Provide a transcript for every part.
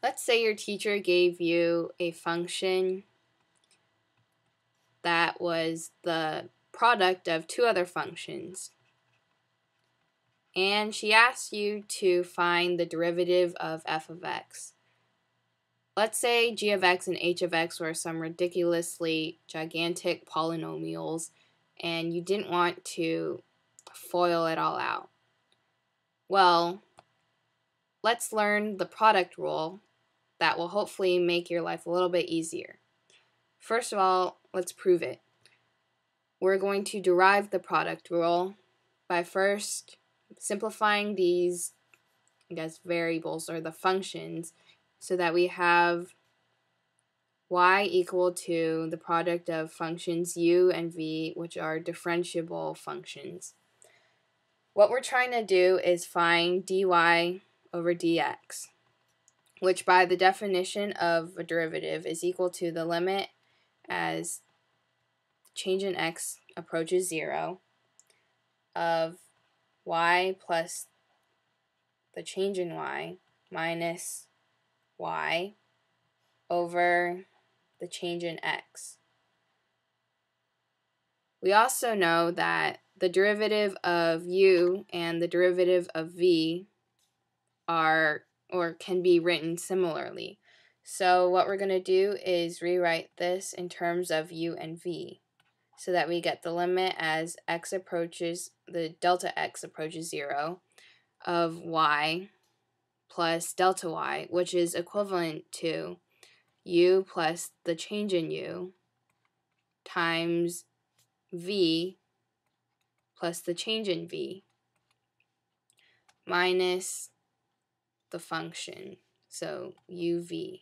Let's say your teacher gave you a function that was the product of two other functions, and she asked you to find the derivative of f of x. Let's say g of x and h of x were some ridiculously gigantic polynomials, and you didn't want to FOIL it all out. Well, let's learn the product rule that will hopefully make your life a little bit easier. First of all, let's prove it. We're going to derive the product rule by first simplifying these, variables or the functions so that we have y equal to the product of functions u and v, which are differentiable functions. What we're trying to do is find dy over dx, which by the definition of a derivative is equal to the limit as change in x approaches 0 of y plus the change in y minus y over the change in x. We also know that the derivative of u and the derivative of v are or can be written similarly. So what we're going to do is rewrite this in terms of u and v so that we get the limit as x approaches, the delta x approaches 0 of y plus delta y, which is equivalent to u plus the change in u times v plus the change in v minus the function, so uv,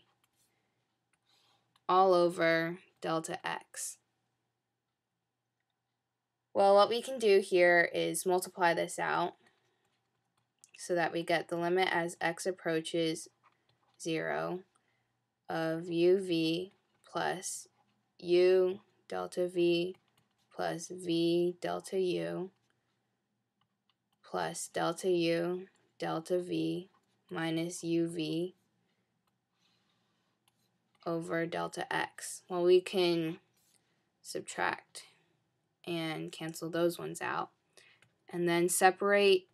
all over delta x. Well, what we can do here is multiply this out so that we get the limit as x approaches 0 of uv plus u delta v plus v delta u plus delta u delta v minus uv over delta x. Well, we can subtract and cancel those ones out, and then separate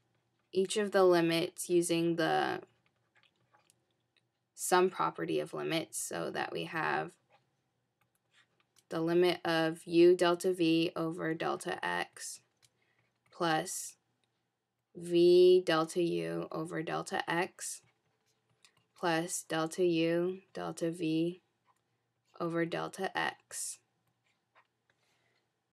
each of the limits using the sum property of limits so that we have the limit of u delta v over delta x plus v delta u over delta x plus delta u delta v over delta x.